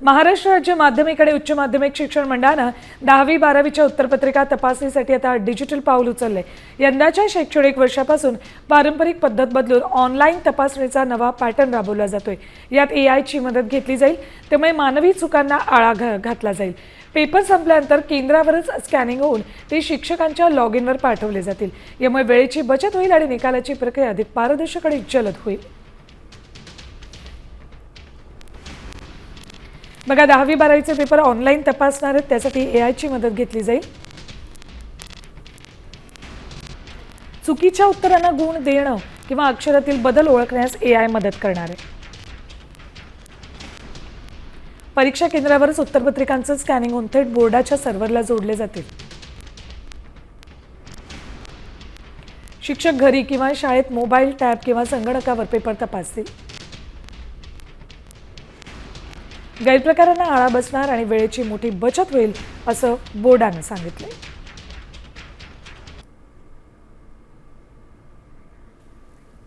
महाराष्ट्र राज्य माध्यमिक आणि उच्च माध्यमिक शिक्षण मंडळानं 10वी-12वीच्या उत्तरपत्रिका तपासणीसाठी आता डिजिटल पाऊल उचलले। यंदाच्या शैक्षणिक वर्षापासून पारंपरिक पद्धत बदलून ऑनलाईन तपासणीचा नवा पॅटर्न राबवला जातोय। यात एआयची मदत घेतली जाईल, त्यामुळे मानवी चुकांना आळा घातला जाईल। पेपर संपल्यानंतर केंद्रावरच स्कॅनिंग होऊन ते शिक्षकांच्या लॉग इनवर पाठवले जातील। यामुळे वेळेची बचत होईल आणि निकालाची प्रक्रिया अधिक पारदर्शक आणि जलद होईल। बघा, 10वी-12वीचे पेपर ऑनलाईन तपासणार आहेत, त्यासाठी एआयची मदत घेतली जाईल। चुकीच्या उत्तरांना गुण देणं किंवा अक्षरातील बदल ओळखण्यास एआय मदत करणार आहे। परीक्षा केंद्रावरच उत्तरपत्रिकांचं स्कॅनिंग होऊन थेट बोर्डाच्या सर्व्हरला जोडले जातील। शिक्षक घरी किंवा शाळेत मोबाईल, टॅब किंवा संगणकावर पेपर तपासतील। गैरप्रकारांना आळा बसणार आणि वेळेची मोठी बचत होईल, असं बोर्डानं सांगितलंय।